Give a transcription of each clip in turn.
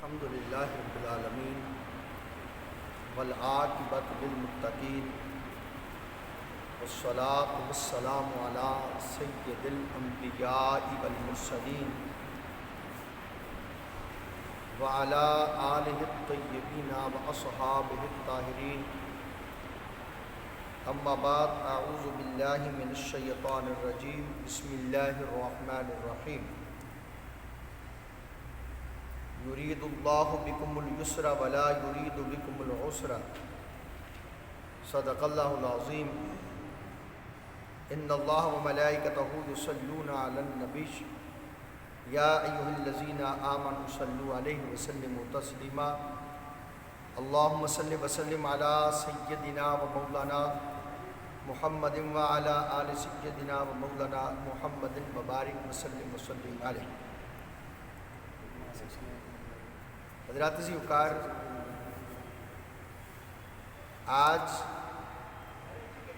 الحمد للہ رب العالمین والعاقبۃ للمتقین والصلاۃ والسلام علی سید الانبیاء والمرسلین وعلی آلہ الطیبین واصحابہ الطاہرین اما بعد اعوذ باللہ من الشیطان الرجیم بسم اللہ الرحمن الرحیم یرید اللہ بکم الیسر ولا یرید بکم العسر صدق اللہ العظیم ان اللہ وملائکتہ یصلون علی النبی یا ایھا الذین آمنوا صلوا علیہ وسلموا تسلیما اللہم صل وسلم علی سیدنا و مولانا محمد وعلی آل سیدنا و مولانا محمد مبارک وسلم وسلم علیہ۔ حضرات عزیز وقار، آج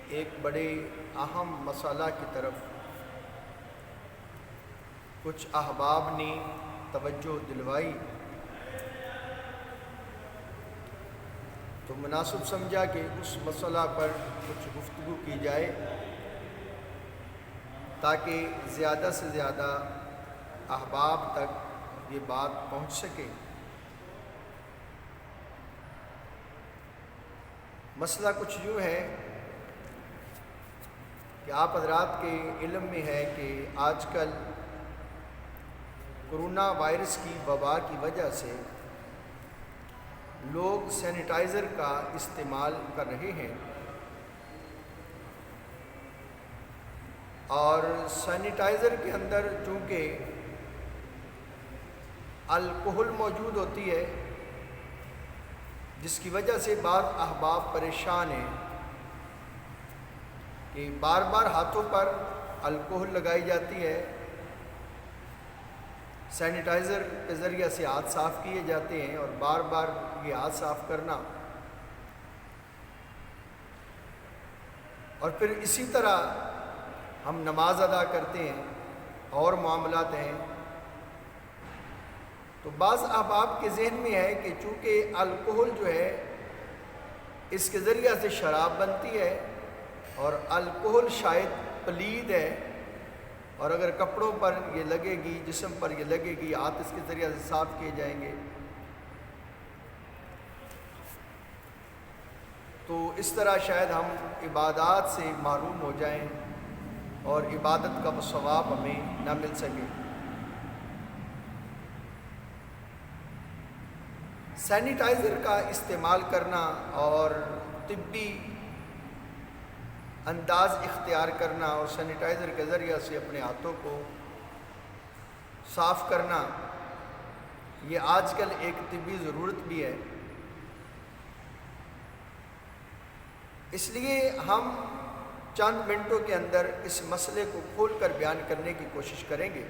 ایک بڑے اہم مسئلہ کی طرف کچھ احباب نے توجہ دلوائی تو مناسب سمجھا کہ اس مسئلہ پر کچھ گفتگو کی جائے تاکہ زیادہ سے زیادہ احباب تک یہ بات پہنچ سکے۔ مسئلہ کچھ یوں ہے کہ آپ حضرات کے علم میں ہے کہ آج کل کرونا وائرس کی وبا کی وجہ سے لوگ سینیٹائزر کا استعمال کر رہے ہیں، اور سینیٹائزر کے اندر چونکہ الکحل موجود ہوتی ہے، جس کی وجہ سے بعض احباب پریشان ہیں کہ بار بار ہاتھوں پر الکحل لگائی جاتی ہے، سینیٹائزر کے ذریعے سے ہاتھ صاف کیے جاتے ہیں، اور بار بار یہ ہاتھ صاف کرنا، اور پھر اسی طرح ہم نماز ادا کرتے ہیں اور معاملات ہیں، تو بعض احباب کے ذہن میں ہے کہ چونکہ الکحل جو ہے اس کے ذریعہ سے شراب بنتی ہے، اور الکحل شاید پلید ہے، اور اگر کپڑوں پر یہ لگے گی، جسم پر یہ لگے گی، ہاتھ اس کے ذریعہ سے صاف کیے جائیں گے، تو اس طرح شاید ہم عبادات سے محروم ہو جائیں اور عبادت کا وہ ثواب ہمیں نہ مل سکے۔ سینیٹائزر کا استعمال کرنا اور طبی انداز اختیار کرنا اور سینیٹائزر کے ذریعہ سے اپنے ہاتھوں کو صاف کرنا، یہ آج کل ایک طبی ضرورت بھی ہے۔ اس لیے ہم چند منٹوں کے اندر اس مسئلے کو کھول کر بیان کرنے کی کوشش کریں گے۔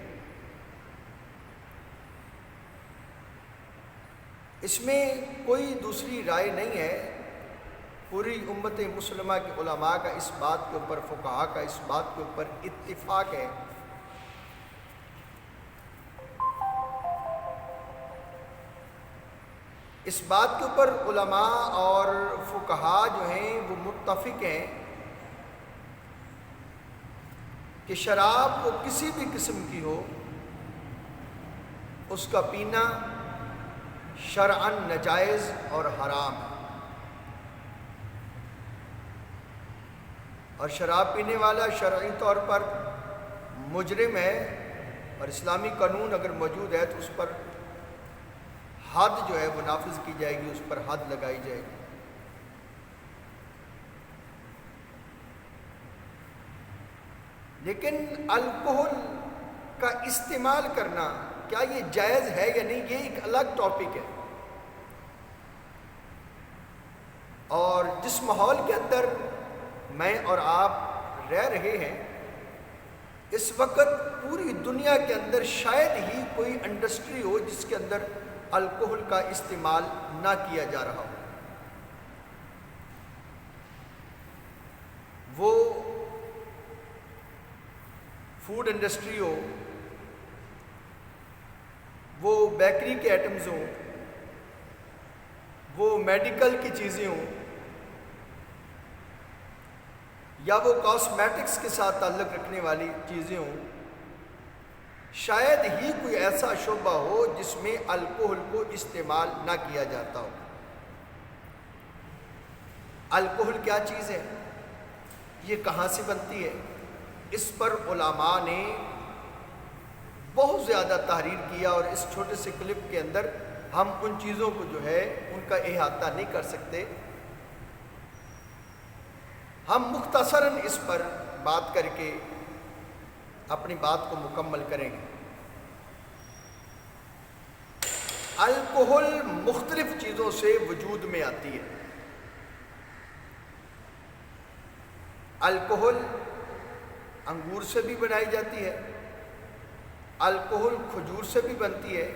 اس میں کوئی دوسری رائے نہیں ہے، پوری امت مسلمہ کے علماء کا اس بات کے اوپر، فقہاء کا اس بات کے اوپر اتفاق ہے اس بات کے اوپر علماء اور فقہاء جو ہیں وہ متفق ہیں کہ شراب وہ کسی بھی قسم کی ہو، اس کا پینا شرعاً ناجائز اور حرام ہے، اور شراب پینے والا شرعی طور پر مجرم ہے، اور اسلامی قانون اگر موجود ہے تو اس پر حد جو ہے وہ نافذ کی جائے گی، اس پر حد لگائی جائے گی۔ لیکن الکحل کا استعمال کرنا کیا یہ جائز ہے یا نہیں، یہ ایک الگ ٹاپک ہے، اور جس ماحول کے اندر میں اور آپ رہ رہے ہیں اس وقت پوری دنیا کے اندر شاید ہی کوئی انڈسٹری ہو جس کے اندر الکحل کا استعمال نہ کیا جا رہا ہو۔ وہ فوڈ انڈسٹری ہو، وہ بیکری کے آئٹمز ہوں، وہ میڈیکل کی چیزیں ہوں یا وہ کاسمیٹکس کے ساتھ تعلق رکھنے والی چیزیں ہوں، شاید ہی کوئی ایسا شعبہ ہو جس میں الکوہل کو استعمال نہ کیا جاتا ہو۔ الکوہل کیا چیز ہے؟ یہ کہاں سے بنتی ہے؟ اس پر علماء نے بہت زیادہ تحریر کیا، اور اس چھوٹے سے کلپ کے اندر ہم ان چیزوں کو جو ہے ان کا احاطہ نہیں کر سکتے۔ ہم مختصراً اس پر بات کر کے اپنی بات کو مکمل کریں گے۔ الکوہل مختلف چیزوں سے وجود میں آتی ہے۔ الکوہل انگور سے بھی بنائی جاتی ہے، الکوہل کھجور سے بھی بنتی ہے،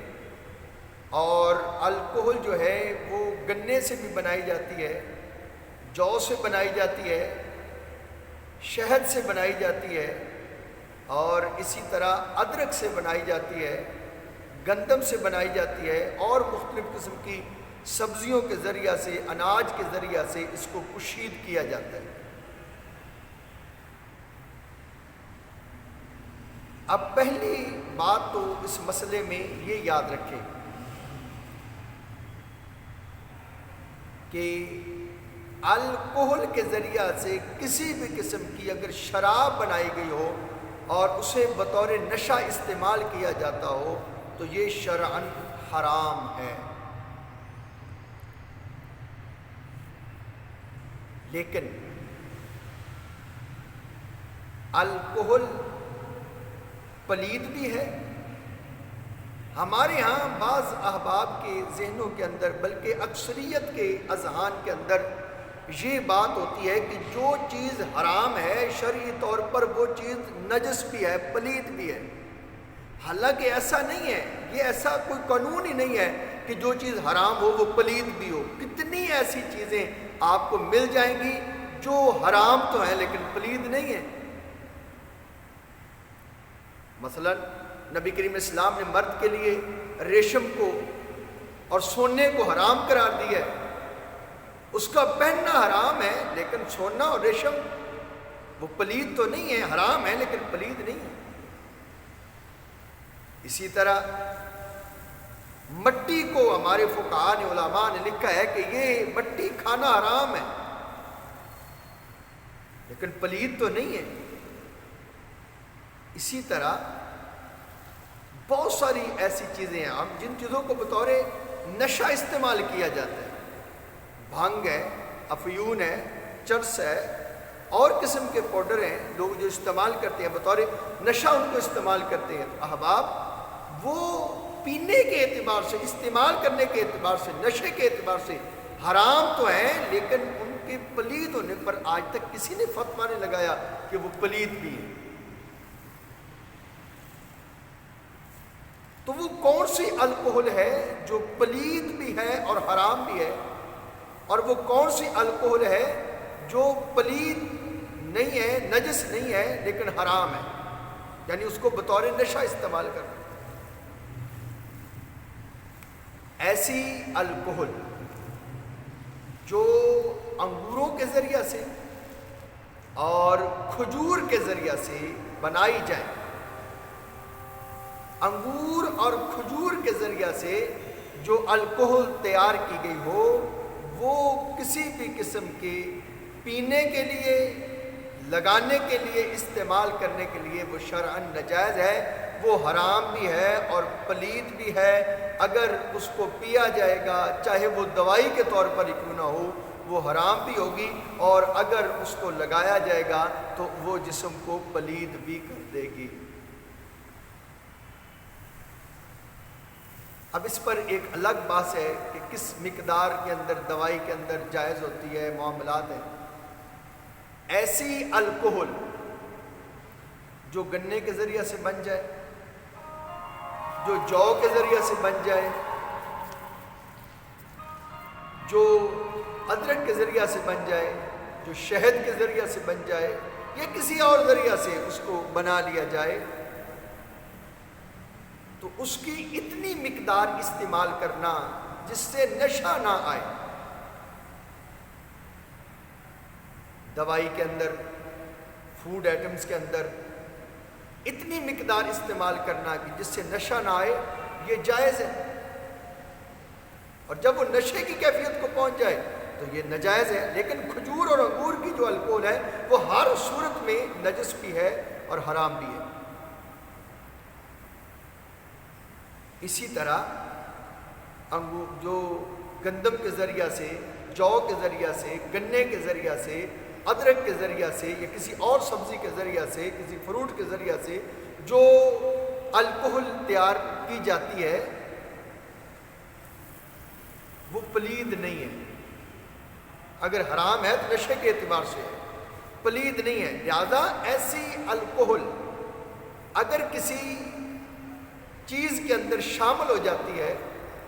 اور الکوہل جو ہے وہ گنے سے بھی بنائی جاتی ہے، جو سے بنائی جاتی ہے، شہد سے بنائی جاتی ہے، اور اسی طرح ادرک سے بنائی جاتی ہے، گندم سے بنائی جاتی ہے، اور مختلف قسم کی سبزیوں کے ذریعہ سے، اناج کے ذریعہ سے اس کو کشید کیا جاتا ہے۔ اب پہلی بات تو اس مسئلے میں یہ یاد رکھیں کہ الکوہل کے ذریعہ سے کسی بھی قسم کی اگر شراب بنائی گئی ہو اور اسے بطور نشہ استعمال کیا جاتا ہو تو یہ شرعاً حرام ہے۔ لیکن الکوہل پلید بھی ہے۔ ہمارے ہاں بعض احباب کے ذہنوں کے اندر، بلکہ اکثریت کے اذہان کے اندر یہ بات ہوتی ہے کہ جو چیز حرام ہے شرعی طور پر وہ چیز نجس بھی ہے، پلید بھی ہے۔ حالانکہ ایسا نہیں ہے، یہ ایسا کوئی قانون ہی نہیں ہے کہ جو چیز حرام ہو وہ پلید بھی ہو۔ کتنی ایسی چیزیں آپ کو مل جائیں گی جو حرام تو ہیں لیکن پلید نہیں ہیں۔ مثلا نبی کریم اسلام نے مرد کے لیے ریشم کو اور سونے کو حرام قرار دیا ہے۔ اس کا پہننا حرام ہے لیکن سونا اور ریشم وہ پلید تو نہیں ہے، حرام ہے لیکن پلید نہیں ہے۔ اسی طرح مٹی کو ہمارے فقہاء نے، علماء نے لکھا ہے کہ یہ مٹی کھانا حرام ہے لیکن پلید تو نہیں ہے۔ اسی طرح بہت ساری ایسی چیزیں ہیں ہم جن چیزوں کو بطور نشہ استعمال کیا جاتا ہے، بھنگ ہے، افیون ہے، چرس ہے، اور قسم کے پاؤڈر ہیں لوگ جو استعمال کرتے ہیں بطور نشہ، ان کو استعمال کرتے ہیں۔ تو احباب وہ پینے کے اعتبار سے، استعمال کرنے کے اعتبار سے، نشے کے اعتبار سے حرام تو ہیں لیکن ان کے پلید ہونے پر آج تک کسی نے فتویٰ نہیں لگایا کہ وہ پلید بھی ہیں۔ تو وہ کون سی الکوہل ہے جو پلید بھی ہے اور حرام بھی ہے، اور وہ کون سی الکوہل ہے جو پلید نہیں ہے، نجس نہیں ہے لیکن حرام ہے، یعنی اس کو بطور نشہ استعمال کرنا۔ ایسی الکوہل جو انگوروں کے ذریعہ سے اور کھجور کے ذریعہ سے بنائی جائے، انگور اور کھجور کے ذریعہ سے جو الکوہل تیار کی گئی ہو وہ کسی بھی قسم کے پینے کے لیے، لگانے کے لیے، استعمال کرنے کے لیے وہ شرعاً ناجائز ہے، وہ حرام بھی ہے اور پلید بھی ہے۔ اگر اس کو پیا جائے گا چاہے وہ دوائی کے طور پر ہی کیوں نہ ہو وہ حرام بھی ہوگی، اور اگر اس کو لگایا جائے گا تو وہ جسم کو پلید بھی کر دے گی۔ اب اس پر ایک الگ بحث ہے کہ کس مقدار کے اندر دوائی کے اندر جائز ہوتی ہے، معاملات ہیں۔ ایسی الکوہل جو گنے کے ذریعہ سے بن جائے، جو جو کے ذریعہ سے بن جائے، جو ادرک کے ذریعہ سے بن جائے، جو شہد کے ذریعہ سے بن جائے، یا کسی اور ذریعہ سے اس کو بنا لیا جائے، تو اس کی اتنی مقدار استعمال کرنا جس سے نشہ نہ آئے، دوائی کے اندر، فوڈ آئٹمز کے اندر اتنی مقدار استعمال کرنا کہ جس سے نشہ نہ آئے، یہ جائز ہے، اور جب وہ نشے کی کیفیت کو پہنچ جائے تو یہ ناجائز ہے۔ لیکن کھجور اور انگور کی جو الکوہل ہے وہ ہر صورت میں نجس بھی ہے اور حرام بھی ہے۔ اسی طرح جو گندم کے ذریعہ سے، جو کے ذریعہ سے، گنے کے ذریعہ سے، ادرک کے ذریعہ سے، یا کسی اور سبزی کے ذریعہ سے، کسی فروٹ کے ذریعہ سے جو الکوہل تیار کی جاتی ہے وہ پلید نہیں ہے۔ اگر حرام ہے تو نشے کے اعتبار سے ہے، پلید نہیں ہے۔ لہذا ایسی الکوہل اگر کسی چیز کے اندر شامل ہو جاتی ہے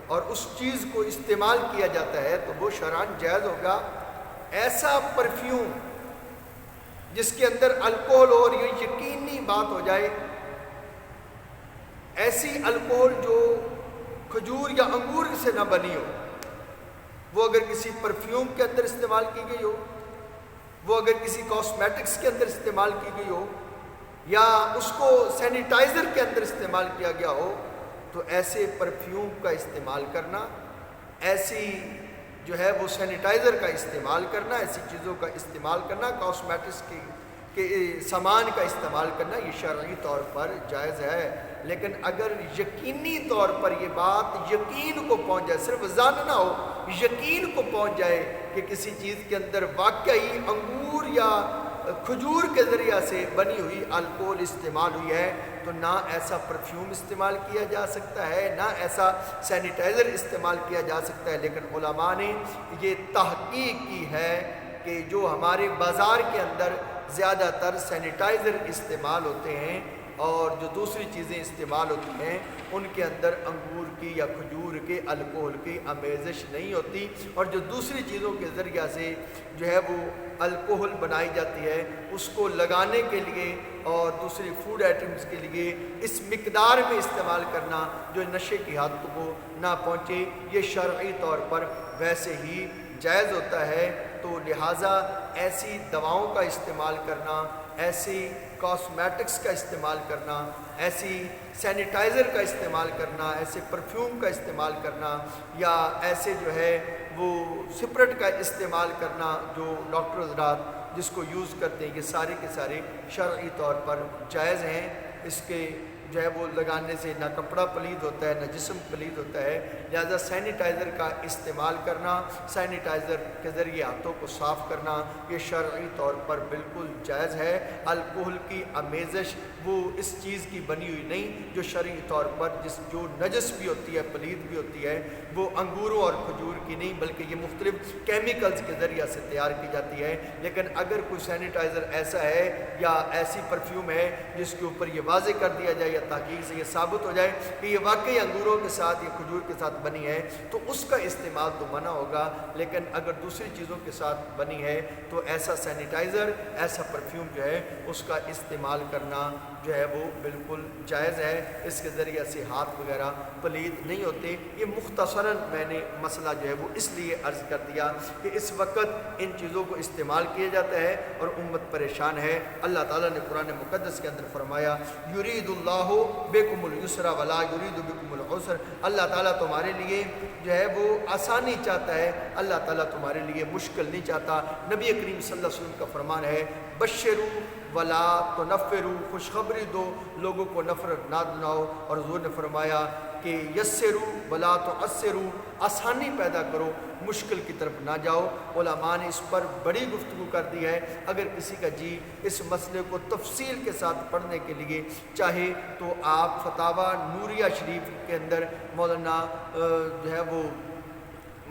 اور اس چیز کو استعمال کیا جاتا ہے تو وہ شرعاً جائز ہوگا۔ ایسا پرفیوم جس کے اندر الکوہل ہو اور یہ یقینی بات ہو جائے، ایسی الکوہل جو کھجور یا انگور سے نہ بنی ہو، وہ اگر کسی پرفیوم کے اندر استعمال کی گئی ہو، وہ اگر کسی کاسمیٹکس کے اندر استعمال کی گئی ہو، یا اس کو سینیٹائزر کے اندر استعمال کیا گیا ہو، تو ایسے پرفیوم کا استعمال کرنا، ایسی جو ہے وہ سینیٹائزر کا استعمال کرنا، ایسی چیزوں کا استعمال کرنا، کاسمیٹکس کے سامان کا استعمال کرنا، یہ شرعی طور پر جائز ہے۔ لیکن اگر یقینی طور پر یہ بات یقین کو پہنچ جائے، صرف ظن نہ ہو، یقین کو پہنچ جائے کہ کسی چیز کے اندر واقعی انگور یا کھجور کے ذریعہ سے بنی ہوئی الکوہل استعمال ہوئی ہے، تو نہ ایسا پرفیوم استعمال کیا جا سکتا ہے، نہ ایسا سینیٹائزر استعمال کیا جا سکتا ہے۔ لیکن علماء نے یہ تحقیق کی ہے کہ جو ہمارے بازار کے اندر زیادہ تر سینیٹائزر استعمال ہوتے ہیں اور جو دوسری چیزیں استعمال ہوتی ہیں، ان کے اندر انگور کی یا کھجور کے الکوہل کی آمیزش نہیں ہوتی، اور جو دوسری چیزوں کے ذریعہ سے جو ہے وہ الکوہل بنائی جاتی ہے، اس کو لگانے کے لیے اور دوسری فوڈ آئٹمز کے لیے اس مقدار میں استعمال کرنا جو نشے کی حد کو نہ پہنچے، یہ شرعی طور پر ویسے ہی جائز ہوتا ہے۔ تو لہٰذا ایسی دواؤں کا استعمال کرنا، ایسی کاسمیٹکس کا استعمال کرنا، ایسی سینیٹائزر کا استعمال کرنا، ایسے پرفیوم کا استعمال کرنا، یا ایسے جو ہے وہ سپرٹ کا استعمال کرنا جو ڈاکٹر حضرات جس کو یوز کرتے ہیں، یہ سارے کے سارے شرعی طور پر جائز ہیں۔ اس کے جو ہے وہ لگانے سے نہ کپڑا پلید ہوتا ہے، نہ جسم پلید ہوتا ہے۔ لہذا سینیٹائزر کا استعمال کرنا، سینیٹائزر کے ذریعے ہاتھوں کو صاف کرنا، یہ شرعی طور پر بالکل جائز ہے۔ الکوہل کی آمیزش وہ اس چیز کی بنی ہوئی نہیں جو شرعی طور پر جو نجس بھی ہوتی ہے، پلید بھی ہوتی ہے، وہ انگوروں اور کھجور کی نہیں، بلکہ یہ مختلف کیمیکلز کے ذریعہ سے تیار کی جاتی ہے۔ لیکن اگر کوئی سینیٹائزر ایسا ہے یا ایسی پرفیوم ہے جس کے اوپر یہ واضح کر دیا جائے یا تحقیق سے یہ ثابت ہو جائے کہ یہ واقعی انگوروں کے ساتھ یا کھجور کے ساتھ بنی ہے، تو اس کا استعمال تو منع ہوگا۔ لیکن اگر دوسری چیزوں کے ساتھ بنی ہے تو ایسا سینیٹائزر، ایسا پرفیوم جو ہے اس کا استعمال کرنا جو ہے وہ بالکل جائز ہے۔ اس کے ذریعہ سے ہاتھ وغیرہ پلید نہیں ہوتے۔ یہ مختصراً میں نے مسئلہ جو ہے وہ اس لیے عرض کر دیا کہ اس وقت ان چیزوں کو استعمال کیا جاتا ہے اور امت پریشان ہے۔ اللہ تعالیٰ نے قرآن مقدس کے اندر فرمایا، یرید اللہ بکم الیسر ولا یرید بکم العسر، اللہ تعالیٰ تمہارے لیے جو ہے وہ آسانی چاہتا ہے، اللہ تعالیٰ تمہارے لیے مشکل نہیں چاہتا۔ نبی کریم صلی اللہ علیہ وسلم کا فرمان ہے، بشرو ولا تنفرو، خوشخبری دو، لوگوں کو نفرت نہ دلاؤ۔ اور حضور نے فرمایا کہ یسرو ولا تعسرو، آسانی پیدا کرو، مشکل کی طرف نہ جاؤ۔ علماء نے اس پر بڑی گفتگو کر دی ہے۔ اگر کسی کا جی اس مسئلے کو تفصیل کے ساتھ پڑھنے کے لیے چاہے تو آپ فتاوی نوریہ شریف کے اندر مولانا جو ہے وہ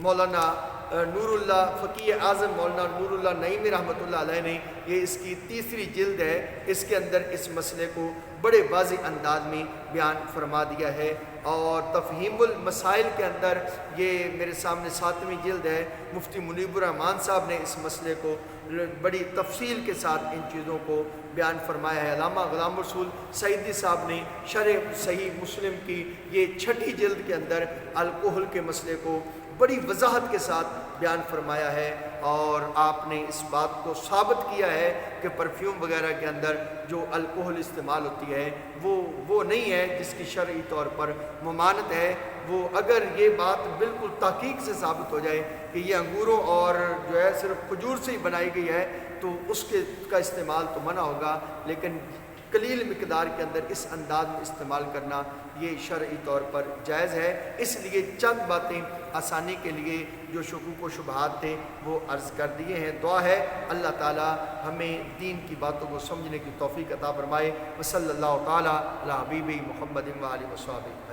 مولانا نور اللہ فقیہ اعظم مولانا نور اللہ نعیمی رحمۃ اللہ علیہ نے، یہ اس کی تیسری جلد ہے، اس کے اندر اس مسئلے کو بڑے واضح انداز میں بیان فرما دیا ہے۔ اور تفہیم المسائل کے اندر یہ میرے سامنے 7ویں جلد ہے، مفتی منیب الرحمان صاحب نے اس مسئلے کو بڑی تفصیل کے ساتھ ان چیزوں کو بیان فرمایا ہے۔ علامہ غلام رسول سعیدی صاحب نے شرح صحیح مسلم کی یہ 6ٹھی جلد کے اندر الکحل کے مسئلے کو بڑی وضاحت کے ساتھ بیان فرمایا ہے، اور آپ نے اس بات کو ثابت کیا ہے کہ پرفیوم وغیرہ کے اندر جو الکحل استعمال ہوتی ہے وہ نہیں ہے جس کی شرعی طور پر ممانعت ہے۔ وہ اگر یہ بات بالکل تحقیق سے ثابت ہو جائے کہ یہ انگوروں اور جو ہے صرف کھجور سے ہی بنائی گئی ہے تو اس کا استعمال تو منع ہوگا، لیکن قلیل مقدار کے اندر اس انداز میں استعمال کرنا یہ شرعی طور پر جائز ہے۔ اس لیے چند باتیں آسانی کے لیے جو شکوک و شبہات تھے وہ عرض کر دیے ہیں۔ دعا ہے اللہ تعالی ہمیں دین کی باتوں کو سمجھنے کی توفیق عطا فرمائے۔ وصلی اللہ تعالی علی حبیبہ محمد و آلہ وصحبہ۔